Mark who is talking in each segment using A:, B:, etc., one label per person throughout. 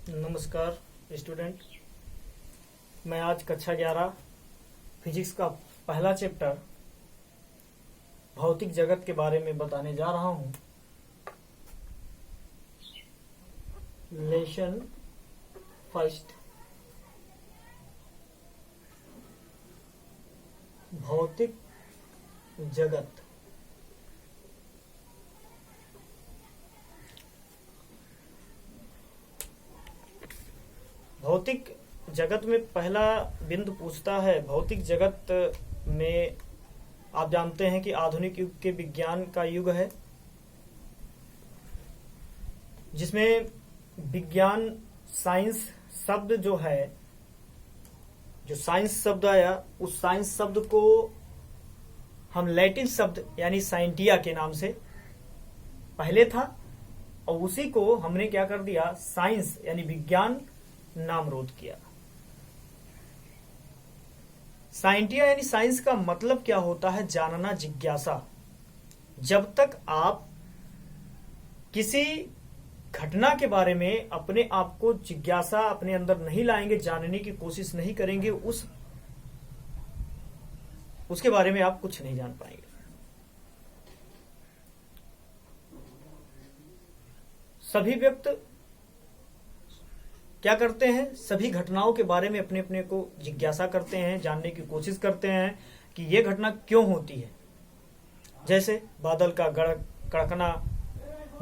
A: नमस्कार स्टूडेंट। मैं आज कक्षा 11 फिजिक्स का पहला चैप्टर भौतिक जगत के बारे में बताने जा रहा हूं। लेसन फर्स्ट, भौतिक जगत। भौतिक जगत में पहला बिंदु पूछता है। भौतिक जगत में आप जानते हैं कि आधुनिक युग के विज्ञान का युग है, जिसमें विज्ञान साइंस शब्द जो है, जो साइंस शब्द आया, उस साइंस शब्द को हम लैटिन शब्द यानी साइंटिया के नाम से पहले था, और उसी को हमने क्या कर दिया, साइंस यानी विज्ञान नामरोध किया। साइंटिया यानी साइंस का मतलब क्या होता है? जानना, जिज्ञासा। जब तक आप किसी घटना के बारे में अपने आप को जिज्ञासा अपने अंदर नहीं लाएंगे, जानने की कोशिश नहीं करेंगे, उसके बारे में आप कुछ नहीं जान पाएंगे। सभी व्यक्ति क्या करते हैं? सभी घटनाओं के बारे में अपने अपने को जिज्ञासा करते हैं, जानने की कोशिश करते हैं कि यह घटना क्यों होती है। जैसे बादल का कड़कना,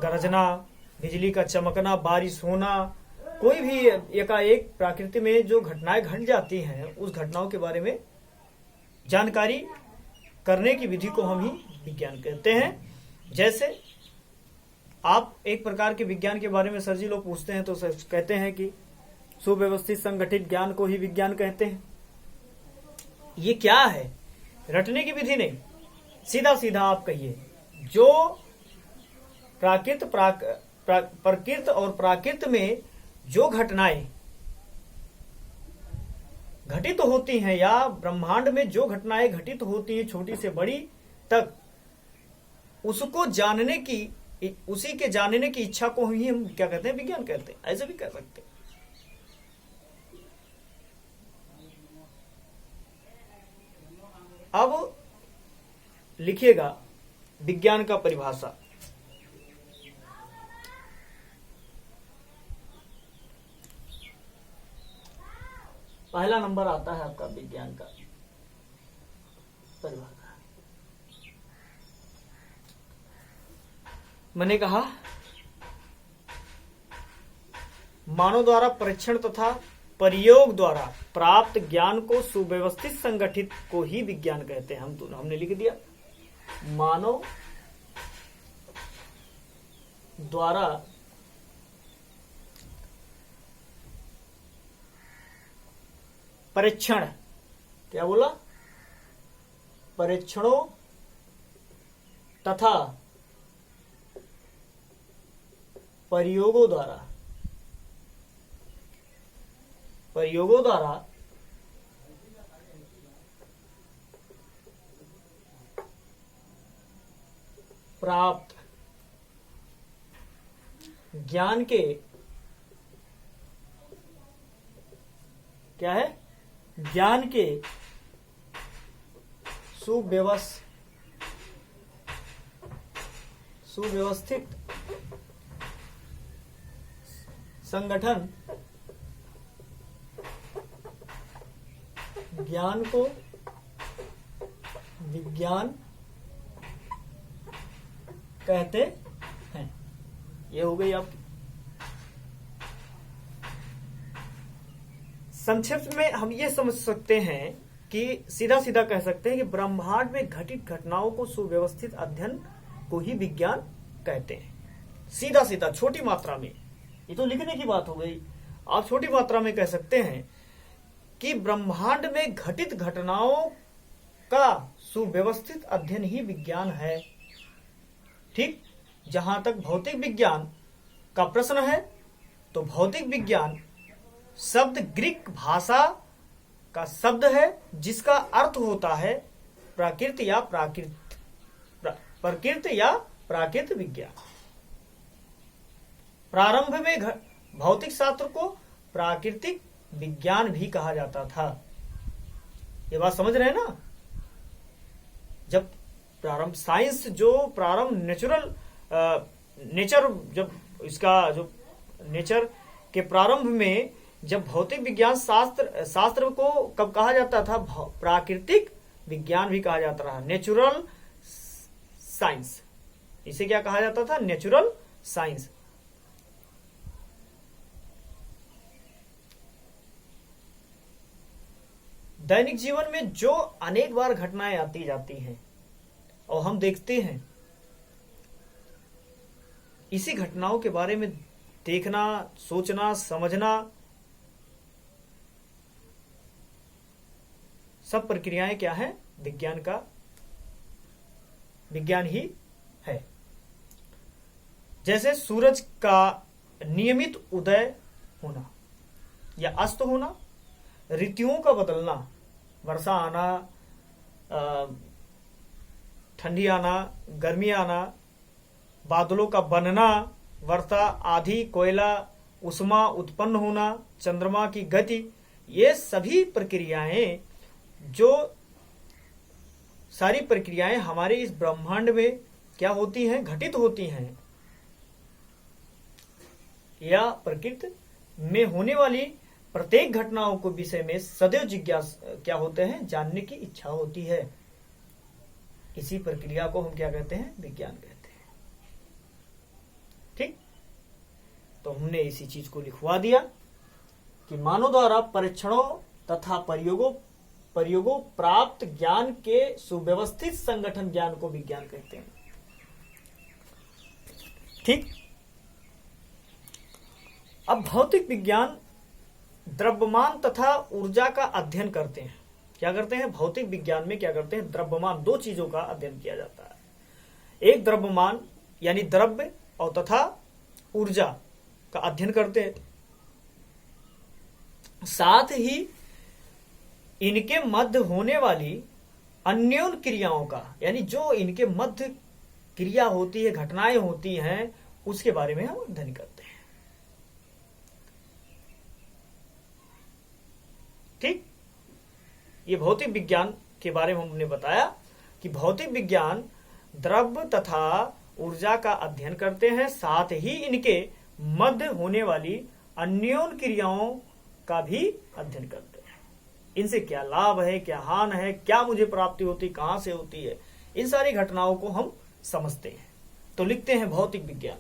A: गरजना, बिजली का चमकना, बारिश होना, कोई भी एकाएक प्रकृति में जो घटनाएं घट जाती हैं, उस घटनाओं के बारे में जानकारी करने की विधि को हम ही विज्ञान कहते हैं। जैसे आप एक प्रकार के विज्ञान के बारे में सर जी लोग पूछते हैं तो सर कहते हैं कि सुव्यवस्थित संगठित ज्ञान को ही विज्ञान कहते हैं। ये क्या है? रटने की विधि नहीं, सीधा सीधा आप कहिए। जो प्रकृति और प्राकृत में जो घटनाएं घटित होती हैं, या ब्रह्मांड में जो घटनाएं घटित होती हैं, छोटी से बड़ी तक, उसको जानने की, उसी के जानने की इच्छा को ही हम क्या कहते हैं? विज्ञान कहते हैं। ऐसे भी कह सकते हैं। अब लिखिएगा विज्ञान का परिभाषा। पहला नंबर आता है आपका विज्ञान का परिभाषा। मैंने कहा मानव द्वारा परीक्षण तथा प्रयोग द्वारा प्राप्त ज्ञान को सुव्यवस्थित संगठित को ही विज्ञान कहते हैं। हमने लिख दिया मानव द्वारा परीक्षण, क्या बोला? परीक्षणों तथा प्रयोगों द्वारा प्राप्त ज्ञान के क्या है? ज्ञान के सुव्यवस्थित संगठन, ज्ञान को विज्ञान कहते हैं। ये हो गई आपकी। संक्षिप्त में हम ये समझ सकते हैं कि सीधा सीधा कह सकते हैं कि ब्रह्मांड में घटित घटनाओं को सुव्यवस्थित अध्ययन को ही विज्ञान कहते हैं। सीधा सीधा छोटी मात्रा में, ये तो लिखने की बात हो गई। आप छोटी मात्रा में कह सकते हैं कि ब्रह्मांड में घटित घटनाओं का सुव्यवस्थित अध्ययन ही विज्ञान है। ठीक, जहां तक भौतिक विज्ञान का प्रश्न है, तो भौतिक विज्ञान शब्द ग्रीक भाषा का शब्द है, जिसका अर्थ होता है प्रकृति या प्राकृत विज्ञान। भौतिक शास्त्र को प्राकृतिक विज्ञान भी कहा जाता था। ये बात समझ रहे हैं ना? जब प्रारंभ साइंस जो प्रारंभ नेचर जब इसका जो नेचर के प्रारंभ में जब भौतिक विज्ञान शास्त्र को कब कहा जाता था? प्राकृतिक विज्ञान भी कहा जाता रहा, नेचुरल साइंस। इसे क्या कहा जाता था? Natural science. दैनिक जीवन में जो अनेक बार घटनाएं आती जाती हैं और हम देखते हैं, इसी घटनाओं के बारे में देखना, सोचना, समझना, सब प्रक्रियाएं क्या है? विज्ञान ही है। जैसे सूरज का नियमित उदय होना या अस्त होना, ऋतुओं का बदलना, वर्षा आना, ठंडी आना, गर्मी आना, बादलों का बनना, वर्षा, आंधी, कोयला, उष्मा उत्पन्न होना, चंद्रमा की गति, ये सभी प्रक्रियाएं, जो सारी प्रक्रियाएं हमारे इस ब्रह्मांड में क्या होती हैं? घटित होती हैं, या प्रकृति में होने वाली प्रत्येक घटनाओं को विषय में सदैव जिज्ञासा क्या होते हैं? जानने की इच्छा होती है। इसी प्रक्रिया को हम क्या कहते हैं? विज्ञान कहते हैं। ठीक, तो हमने इसी चीज को लिखवा दिया कि मानव द्वारा परीक्षणों तथा प्रयोगों प्राप्त ज्ञान के सुव्यवस्थित संगठन ज्ञान को विज्ञान कहते हैं। ठीक, अब भौतिक विज्ञान द्रव्यमान तथा ऊर्जा का अध्ययन करते हैं। क्या करते हैं? भौतिक विज्ञान में क्या करते हैं? द्रव्यमान, दो चीजों का अध्ययन किया जाता है। एक द्रव्यमान यानी द्रव्य, और तथा ऊर्जा का अध्ययन करते हैं। साथ ही इनके मध्य होने वाली अन्योन्य क्रियाओं का, यानी जो इनके मध्य क्रिया होती है, घटनाएं होती हैं, उसके बारे में हम अध्ययन करते हैं। ठीक, ये भौतिक विज्ञान के बारे में हमने बताया कि भौतिक विज्ञान द्रव्य तथा ऊर्जा का अध्ययन करते हैं, साथ ही इनके मध्य होने वाली अन्योन्य क्रियाओं का भी अध्ययन करते हैं। इनसे क्या लाभ है, क्या हान है, क्या मुझे प्राप्ति होती, कहां से होती है, इन सारी घटनाओं को हम समझते हैं। तो लिखते हैं भौतिक विज्ञान।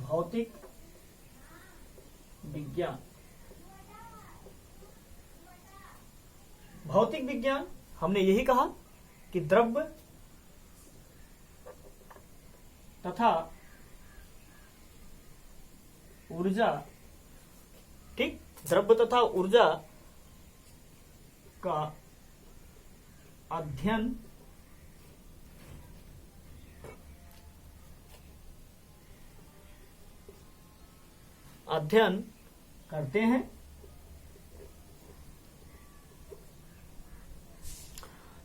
A: भौतिक विज्ञान, भौतिक विज्ञान हमने यही कहा कि द्रव्य तथा ऊर्जा, ठीक, द्रव्य तथा ऊर्जा का अध्ययन करते हैं।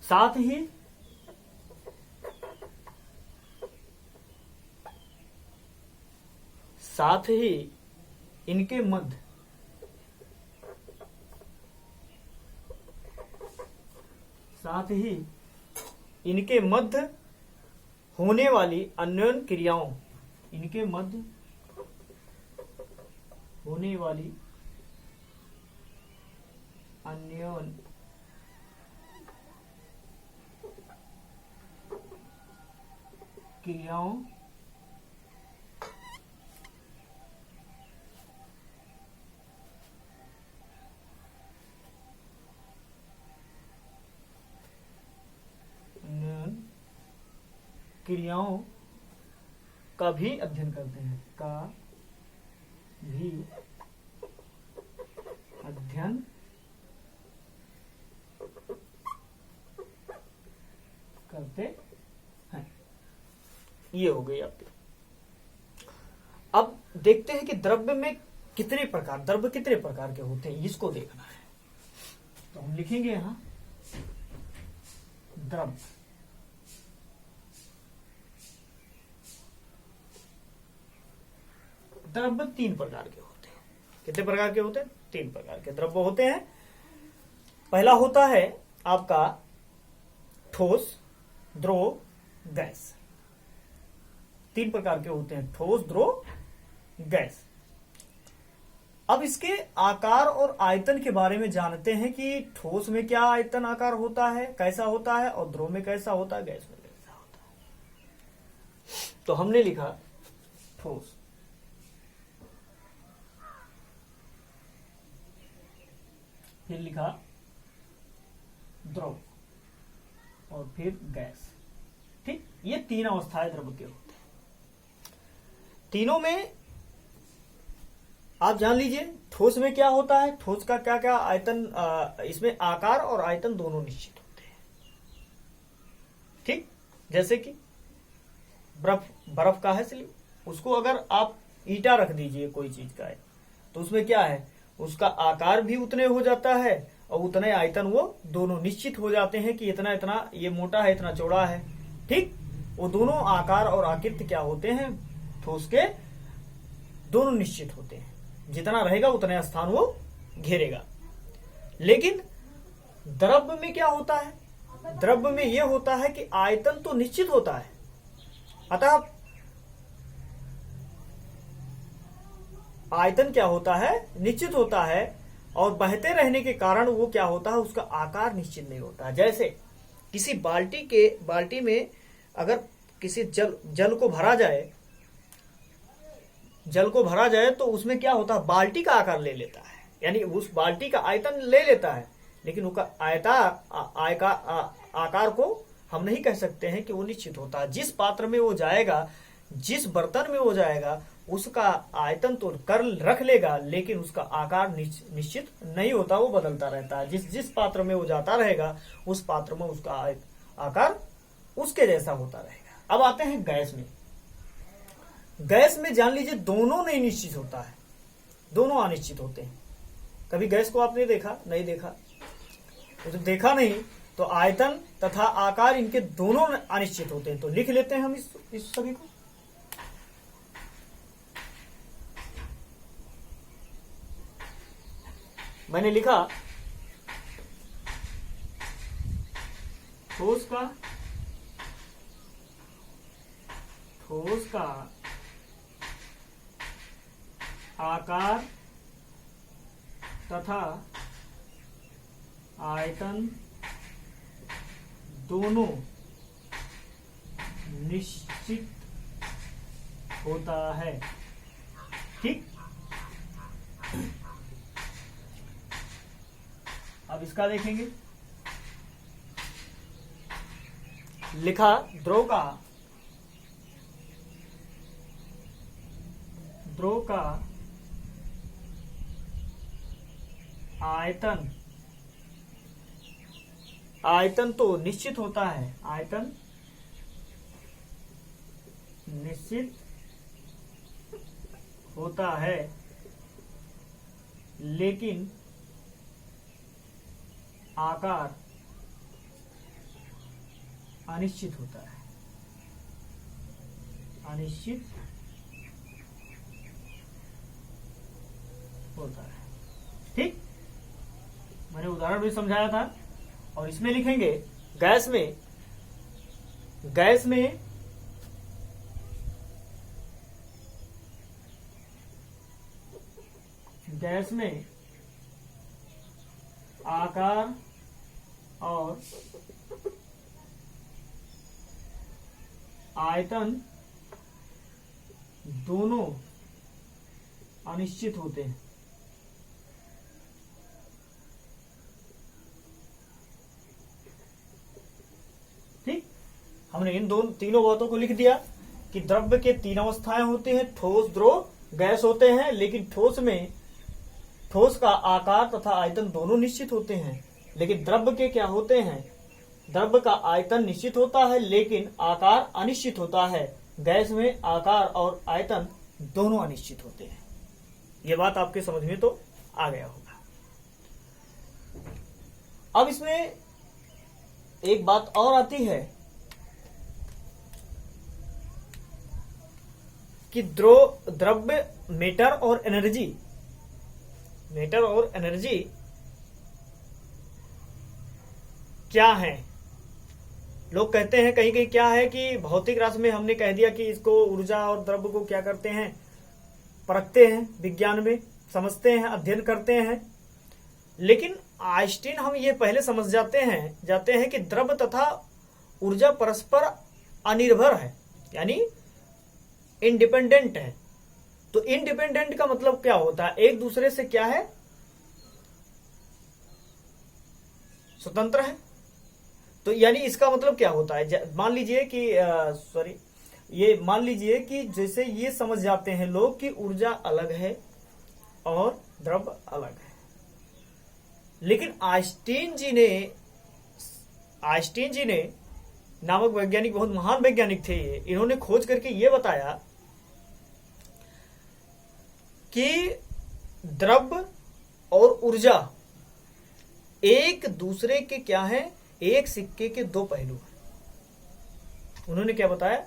A: साथ ही इनके मध्य होने वाली अन्योन्य क्रियाओं, इनके मध्य होने वाली अन्योन्य क्रियाओं का भी अध्ययन करते हैं, का भी अध्ययन करते हैं। ये हो गई आपकी। अब देखते हैं कि द्रव्य में कितने प्रकार के होते हैं, इसको देखना है। तो हम लिखेंगे यहां द्रव्य। द्रव्य तीन प्रकार के होते हैं। कितने प्रकार के होते हैं? तीन प्रकार के द्रव्य होते हैं। पहला होता है आपका ठोस, द्रव, गैस। तीन प्रकार के होते हैं, ठोस, द्रव, गैस। अब इसके आकार और आयतन के बारे में जानते हैं कि ठोस में क्या आयतन आकार होता है, कैसा होता है, और द्रव में कैसा होता है, गैस में कैसा होता है। तो हमने लिखा ठोस, फिर लिखा द्रव और फिर गैस। ठीक, ये तीन अवस्थाएं द्रव्य के होते हैं। तीनों में आप जान लीजिए ठोस में क्या होता है, ठोस का क्या क्या आयतन, इसमें आकार और आयतन दोनों निश्चित होते हैं। ठीक, जैसे कि बर्फ का है स्लिप, उसको अगर आप ईटा रख दीजिए कोई चीज का है, तो उसमें क्या है, उसका आकार भी उतने हो जाता है और उतने आयतन वो दोनों निश्चित हो जाते हैं कि इतना इतना ये मोटा है, इतना चौड़ा है। ठीक, वो दोनों आकार और आकृति क्या होते हैं, ठोस के दोनों निश्चित होते हैं। जितना रहेगा उतने स्थान वो घेरेगा। लेकिन द्रव्य में क्या होता है, द्रव्य में यह होता है कि आयतन तो निश्चित होता है, अतः आयतन क्या होता है, निश्चित होता है, और बहते रहने के कारण वो क्या होता है, उसका आकार निश्चित नहीं होता। जैसे किसी बाल्टी में अगर किसी जल को भरा जाए तो उसमें क्या होता है, बाल्टी का आकार ले लेता है, यानी उस बाल्टी का आयतन ले लेता है, लेकिन उसका आकार को हम नहीं कह सकते हैं कि वो निश्चित होता है। जिस पात्र में वो जाएगा, जिस बर्तन में वो जाएगा, उसका आयतन तो कर रख लेगा, लेकिन उसका आकार निश्चित नहीं होता, वो बदलता रहता है। जिस पात्र में वो जाता रहेगा, उस पात्र में उसका आकार उसके जैसा होता रहेगा। अब आते हैं गैस में। गैस में जान लीजिए दोनों नहीं निश्चित होता है, दोनों अनिश्चित होते हैं। कभी गैस को आपने देखा? नहीं देखा। तो देखा नहीं तो आयतन तथा आकार इनके दोनों अनिश्चित होते हैं। तो लिख लेते हैं हम इस सभी को। मैंने लिखा ठोस का आकार तथा आयतन दोनों निश्चित होता है। ठीक, अब इसका देखेंगे। लिखा द्रव का आयतन तो निश्चित होता है, आयतन निश्चित होता है, लेकिन आकार अनिश्चित होता है, अनिश्चित होता है। ठीक, मैंने उदाहरण भी समझाया था। और इसमें लिखेंगे गैस में आकार और आयतन दोनों अनिश्चित होते हैं। ठीक, हमने इन तीनों बातों को लिख दिया कि द्रव्य के तीन अवस्थाएं होती हैं, ठोस, द्रव, गैस होते हैं। लेकिन ठोस का आकार तथा आयतन दोनों निश्चित होते हैं, लेकिन द्रव्य के क्या होते हैं, द्रव्य का आयतन निश्चित होता है लेकिन आकार अनिश्चित होता है। गैस में आकार और आयतन दोनों अनिश्चित होते हैं। ये बात आपके समझ में तो आ गया होगा। अब इसमें एक बात और आती है कि द्रव्य मैटर और एनर्जी क्या है। लोग कहते हैं कहीं कहीं क्या है कि भौतिक राशि में हमने कह दिया कि इसको ऊर्जा और द्रव्य को क्या करते हैं, परखते हैं, विज्ञान में समझते हैं, अध्ययन करते हैं। लेकिन आइंस्टीन हम ये पहले समझ जाते हैं कि द्रव्य तथा ऊर्जा परस्पर अनिर्भर है, यानी इंडिपेंडेंट है। तो इंडिपेंडेंट का मतलब क्या होता है, एक दूसरे से क्या है, स्वतंत्र है। तो यानी इसका मतलब क्या होता है, मान लीजिए कि जैसे ये समझ जाते हैं लोग कि ऊर्जा अलग है और द्रव्य अलग है। लेकिन आइंस्टीन जी ने नामक वैज्ञानिक, बहुत महान वैज्ञानिक थे ये, इन्होंने खोज करके ये बताया कि द्रव्य और ऊर्जा एक दूसरे के क्या है, एक सिक्के के दो पहलू हैं। उन्होंने क्या बताया,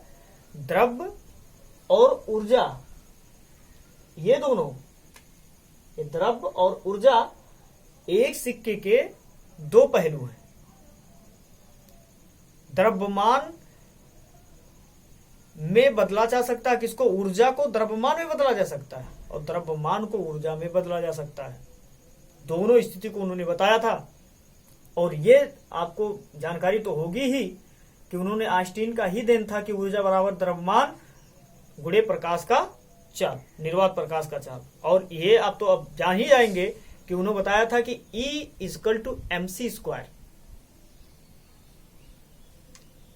A: द्रव्य और ऊर्जा, ये दोनों, ये द्रव्य और ऊर्जा एक सिक्के के दो पहलू हैं। द्रव्यमान में बदला जा सकता है किसको, ऊर्जा को द्रव्यमान में बदला जा सकता है और द्रव्यमान को ऊर्जा में बदला जा सकता है। दोनों स्थिति को उन्होंने बताया था। और ये आपको जानकारी तो होगी ही कि उन्होंने आइंस्टीन का ही देन था कि ऊर्जा बराबर द्रव्यमान गुणे प्रकाश का चाल, निर्वात प्रकाश का चाल। और ये आप तो अब जान ही जाएंगे कि उन्होंने बताया था कि E=mc²।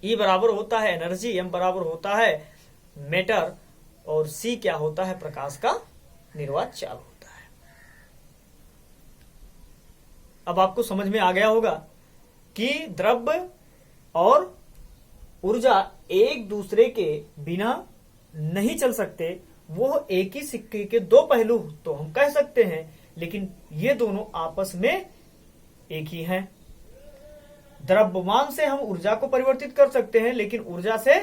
A: E बराबर होता है एनर्जी, M बराबर होता है मैटर और C क्या होता है, प्रकाश का निर्वात चाल होता है। अब आपको समझ में आ गया होगा कि द्रव्य और ऊर्जा एक दूसरे के बिना नहीं चल सकते, वो एक ही सिक्के के दो पहलू तो हम कह सकते हैं, लेकिन ये दोनों आपस में एक ही हैं। द्रव्यमान से हम ऊर्जा को परिवर्तित कर सकते हैं, लेकिन ऊर्जा से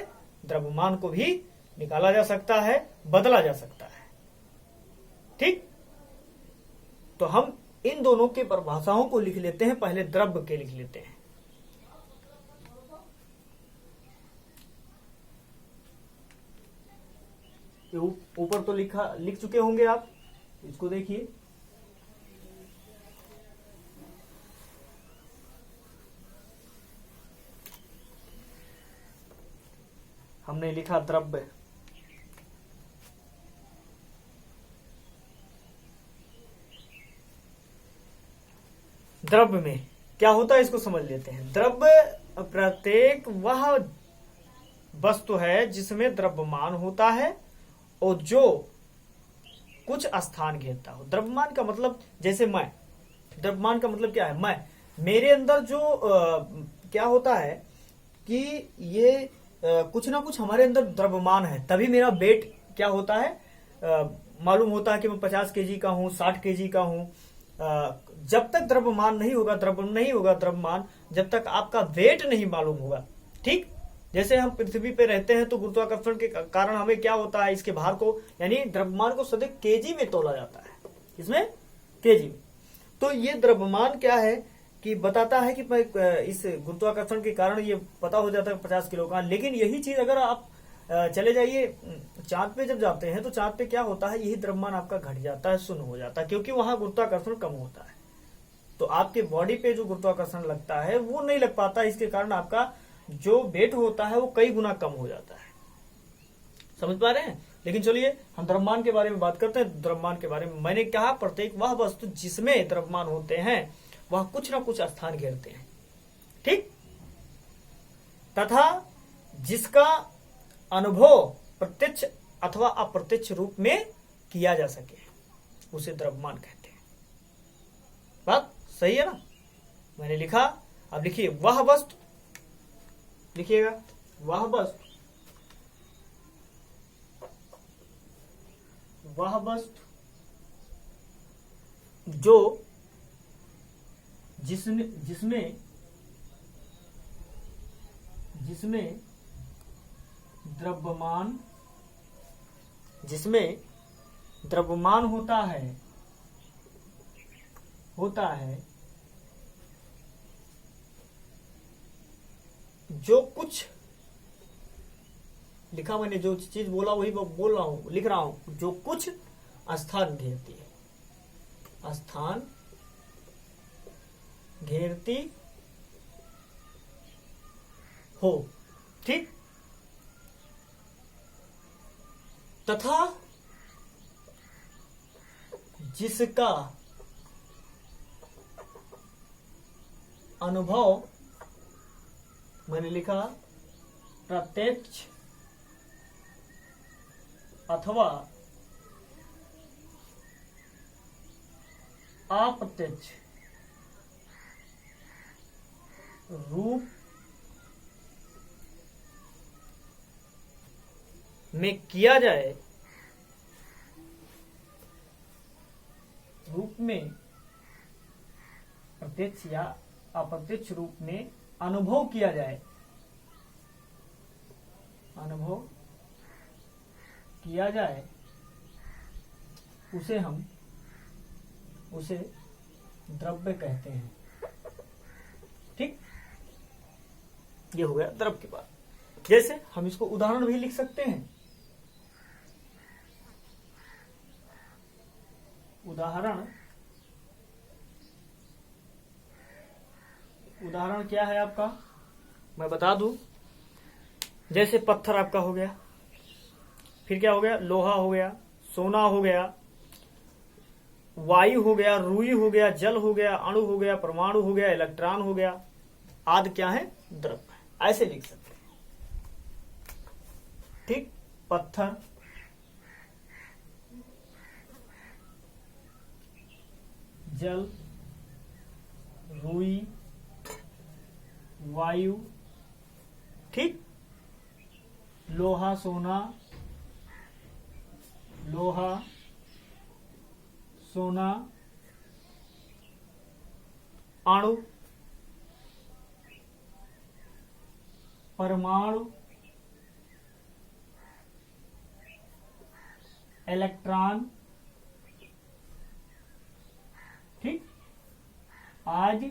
A: द्रव्यमान को भी निकाला जा सकता है, बदला जा सकता है। ठीक, तो हम इन दोनों के परिभाषाओं को लिख लेते हैं। पहले द्रव्य के लिख लेते हैं। ऊपर तो लिख चुके होंगे आप, इसको देखिए। हमने लिखा द्रव्य, द्रव्य में क्या होता है इसको समझ लेते हैं। द्रव्य प्रत्येक वह वस्तु है जिसमें द्रव्यमान होता है और जो कुछ स्थान घेरता हो। द्रव्यमान का मतलब, जैसे मैं, द्रव्यमान का मतलब क्या है, मैं, मेरे अंदर जो क्या होता है कि ये कुछ ना कुछ हमारे अंदर द्रव्यमान है, तभी मेरा वेट क्या होता है, मालूम होता है कि मैं 50 केजी का हूँ, 60 केजी का हूँ। जब तक द्रव्यमान नहीं होगा, द्रव्यमान, जब तक आपका वेट नहीं मालूम होगा। ठीक, जैसे हम पृथ्वी पे रहते हैं तो गुरुत्वाकर्षण के कारण हमें क्या होता है, इसके भार को, यानी द्रव्यमान को सदैव केजी में तोला जाता है, इसमें केजी में। तो ये द्रव्यमान क्या है कि बताता है कि इस गुरुत्वाकर्षण के कारण ये पता हो जाता है 50 किलो का। लेकिन यही चीज अगर आप चले जाइए चांद पे, जब जाते हैं तो चांद पे क्या होता है, यही द्रव्यमान आपका घट जाता है, शून्य हो जाता है, क्योंकि वहां गुरुत्वाकर्षण कम होता है। तो आपके बॉडी पे जो गुरुत्वाकर्षण लगता है वो नहीं लग पाता, इसके कारण आपका जो वेट होता है वो कई गुना कम हो जाता है। समझ पा रहे हैं। लेकिन चलिए हम द्रव्यमान के बारे में बात करते हैं। द्रव्यमान के बारे में मैंने कहा, प्रत्येक वह वस्तु जिसमें द्रव्यमान होते हैं वह कुछ ना कुछ स्थान घेरते हैं। ठीक, तथा जिसका अनुभव प्रत्यक्ष अथवा अप्रत्यक्ष रूप में किया जा सके उसे द्रव्यमान कहते हैं। बात सही है ना। मैंने लिखा, अब लिखिए, वह वस्तु, लिखिएगा, वह वस्तु जो जिसमें द्रव्यमान जिसमें द्रव्यमान होता है जो कुछ लिखा, मैंने जो चीज बोला वही बोल रहा हूं, लिख रहा हूं, जो कुछ स्थान घेरती है, स्थान घेरती हो, ठीक, तथा जिसका अनुभव, मैंने लिखा प्रत्यक्ष अथवा अप्रत्यक्ष रूप में किया जाए, रूप में प्रत्यक्ष या अप्रत्यक्ष रूप में अनुभव किया जाए, अनुभव किया जाए, उसे द्रव्य कहते हैं। ठीक, ये हो गया द्रव्य की बात। जैसे हम इसको उदाहरण भी लिख सकते हैं। उदाहरण क्या है आपका, मैं बता दूं। जैसे पत्थर आपका हो गया, फिर क्या हो गया, लोहा हो गया, सोना हो गया, वायु हो गया, रुई हो गया, जल हो गया, अणु हो गया, परमाणु हो गया, इलेक्ट्रॉन हो गया, आदि क्या है, द्रव्य है। ऐसे लिख सकते हैं। ठीक, पत्थर, जल, रुई, वायु, ठीक, लोहा, सोना, अणु, परमाणु, इलेक्ट्रॉन, ठीक, आज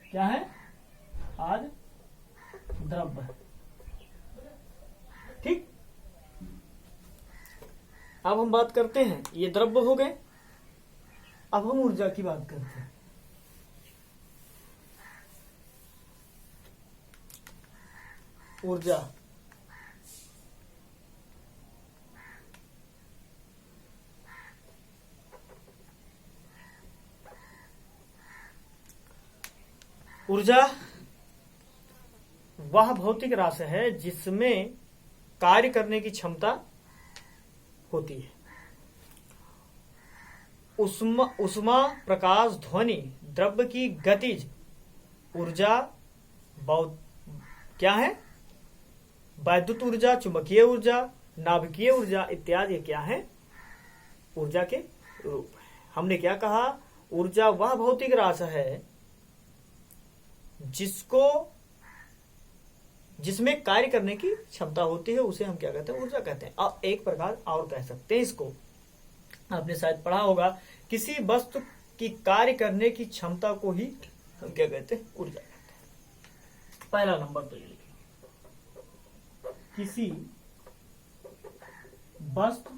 A: क्या है, आज द्रव्य। ठीक, अब हम बात करते हैं, ये द्रव्य हो गए। अब हम ऊर्जा की बात करते हैं। ऊर्जा, ऊर्जा वह भौतिक राशि है जिसमें कार्य करने की क्षमता होती है। उष्मा, प्रकाश, ध्वनि, द्रव्य की गतिज ऊर्जा क्या है, वैद्युत ऊर्जा, चुंबकीय ऊर्जा, नाभिकीय ऊर्जा इत्यादि क्या है, ऊर्जा के रूप है। हमने क्या कहा, ऊर्जा वह भौतिक राशि है जिसमें कार्य करने की क्षमता होती है, उसे हम क्या कहते हैं, ऊर्जा कहते हैं। अब एक प्रकार और कह सकते हैं इसको, आपने शायद पढ़ा होगा, किसी वस्तु की कार्य करने की क्षमता को ही हम क्या कहते हैं, ऊर्जा कहते हैं। पहला नंबर तो ये लिखिए, किसी वस्तु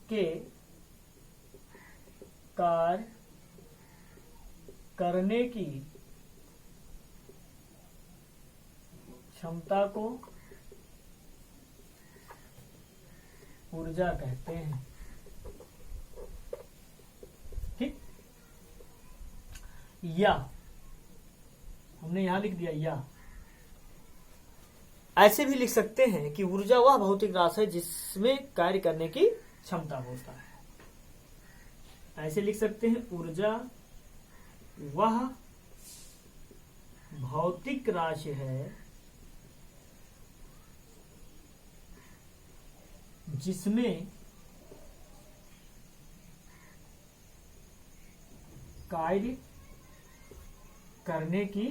A: के कार्य करने की क्षमता को ऊर्जा कहते हैं। ठीक, या हमने यहां लिख दिया, या ऐसे भी लिख सकते हैं कि ऊर्जा वह भौतिक राशि है जिसमें कार्य करने की क्षमता होता है। ऐसे लिख सकते हैं, ऊर्जा वह भौतिक राशि है जिसमें कार्य करने की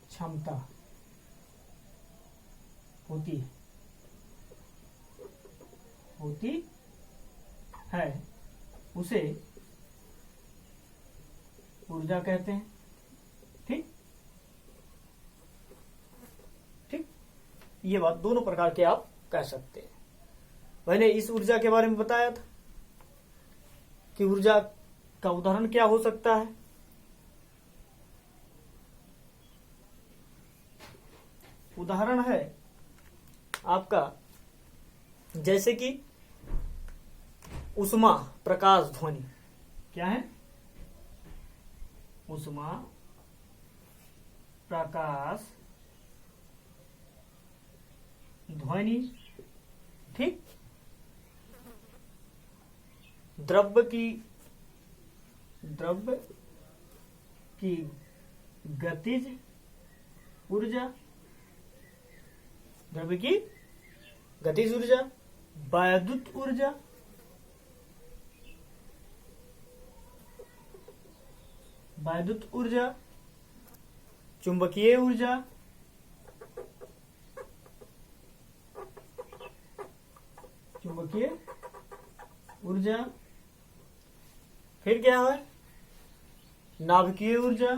A: क्षमता होती है उसे ऊर्जा कहते हैं। ठीक, ये बात दोनों प्रकार के आप कह सकते हैं। मैंने इस ऊर्जा के बारे में बताया था कि ऊर्जा का उदाहरण क्या हो सकता है। उदाहरण है आपका जैसे कि ऊष्मा, प्रकाश, ध्वनि। क्या है? ऊष्मा, प्रकाश, ध्वनि। ठीक, द्रव्य की गतिज ऊर्जा, द्रव्य की गतिज ऊर्जा, वैद्युत ऊर्जा, चुंबकीय ऊर्जा, फिर क्या है? नाभिकीय ऊर्जा,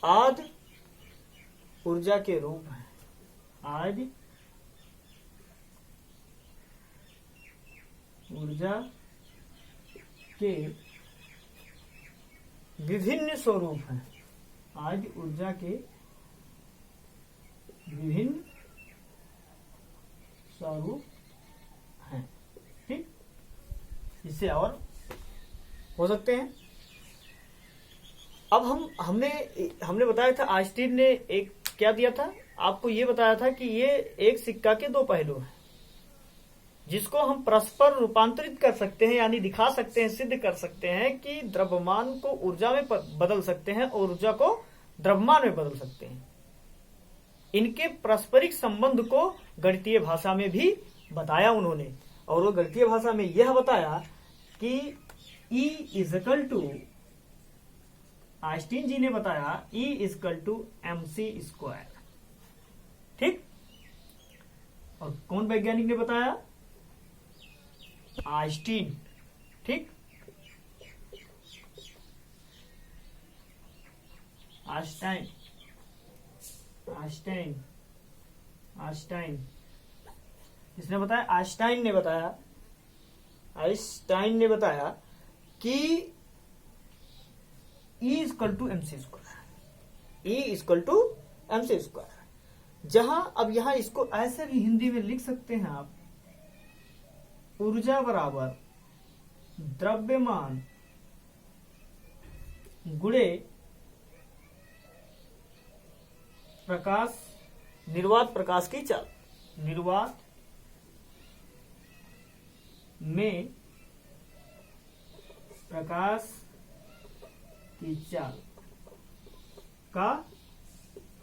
A: आदि ऊर्जा के रूप हैं। आदि ऊर्जा के विभिन्न स्वरूप हैं। आदि ऊर्जा के विभिन्न स्वरूप हैं। ठीक, इससे और हो सकते हैं। अब हमने बताया था, आइंस्टीन ने एक क्या दिया था आपको, ये बताया था कि ये एक सिक्का के दो पहलू हैं जिसको हम परस्पर रूपांतरित कर सकते हैं, यानी दिखा सकते हैं, सिद्ध कर सकते हैं कि द्रव्यमान को ऊर्जा में बदल सकते हैं और ऊर्जा को द्रव्यमान में बदल सकते हैं। इनके पारस्परिक संबंध को गणितीय भाषा में भी बताया उन्होंने, और वो गणितीय भाषा में यह बताया कि E इजकल टू, आइंस्टीन जी ने बताया E इजकल टू mc²। ठीक, और कौन वैज्ञानिक ने बताया? आइंस्टीन। ठीक, आइंस्टाइन किसने बताया? आइंस्टाइन ने बताया कि E इजकल टू mc²। जहां अब यहां इसको ऐसे भी हिंदी में लिख सकते हैं आप, ऊर्जा बराबर द्रव्यमान गुणे प्रकाश, निर्वात प्रकाश की चाल। निर्वात में प्रकाश की चाल का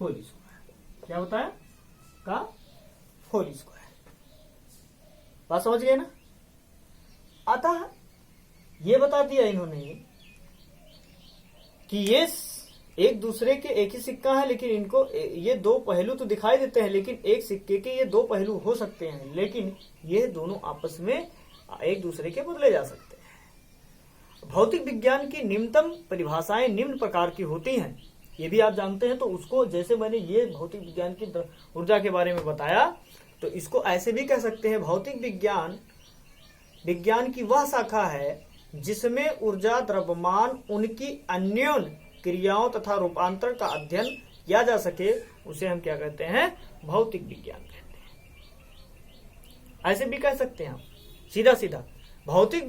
A: होल स्क्वायर। क्या होता है? का होल स्क्वायर। बात समझ गए ना? अतः ये बता दिया इन्होंने कि ये एक दूसरे के एक ही सिक्का है, लेकिन इनको ये दो पहलू तो दिखाई देते हैं, लेकिन एक सिक्के के ये दो पहलू हो सकते हैं, लेकिन ये दोनों आपस में एक दूसरे के बदले जा सकते हैं। भौतिक विज्ञान की निम्नतम परिभाषाएं निम्न प्रकार की होती हैं, ये भी आप जानते हैं। तो उसको, जैसे मैंने ये भौतिक विज्ञान की ऊर्जा के बारे में बताया, तो इसको ऐसे भी कह सकते हैं, भौतिक विज्ञान की वह शाखा है जिसमें ऊर्जा, द्रव्यमान, उनकी अन्योन्य क्रियाओं तथा रूपांतरण का अध्ययन किया जा सके, उसे हम क्या कहते हैं? भौतिक विज्ञान कहते हैं। ऐसे भी कह सकते हैं आप सीधा सीधा, भौतिक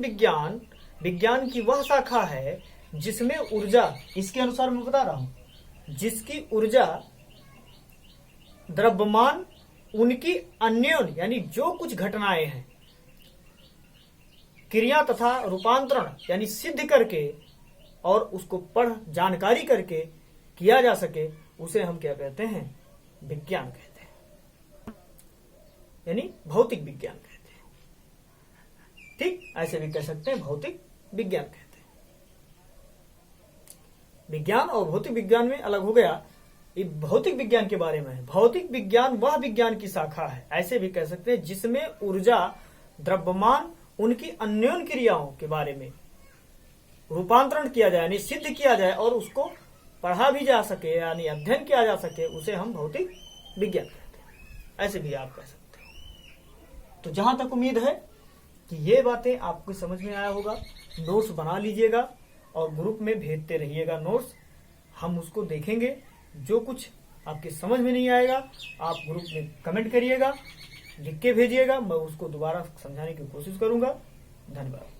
A: विज्ञान की वह शाखा है जिसमें ऊर्जा, इसके अनुसार मैं बता रहा हूं, जिसकी ऊर्जा, द्रव्यमान, उनकी अन्योन्य यानी जो कुछ घटनाएं हैं, क्रिया तथा रूपांतरण यानी सिद्ध करके और उसको पढ़ जानकारी करके किया जा सके, उसे हम क्या कहते हैं? विज्ञान कहते हैं, यानी भौतिक विज्ञान कहते हैं। ठीक, ऐसे भी कह सकते हैं भौतिक विज्ञान कहते हैं। विज्ञान और भौतिक विज्ञान में अलग हो गया। ये भौतिक विज्ञान के बारे में है। भौतिक विज्ञान वह विज्ञान की शाखा है, ऐसे भी कह सकते हैं, जिसमें ऊर्जा, द्रव्यमान, उनकी अन्योन्य क्रियाओं के बारे में रूपांतरण किया जाए, यानी सिद्ध किया जाए और उसको पढ़ा भी जा सके, यानी अध्ययन किया जा सके, उसे हम भौतिक विज्ञान कहते हैं। ऐसे भी आप कह सकते हैं। तो जहां तक उम्मीद है कि ये बातें आपको समझ में आया होगा। नोट्स बना लीजिएगा और ग्रुप में भेजते रहिएगा नोट्स, हम उसको देखेंगे। जो कुछ आपकी समझ में नहीं आएगा आप ग्रुप में कमेंट करिएगा, लिख के भेजिएगा, मैं उसको दोबारा समझाने की कोशिश करूंगा। धन्यवाद।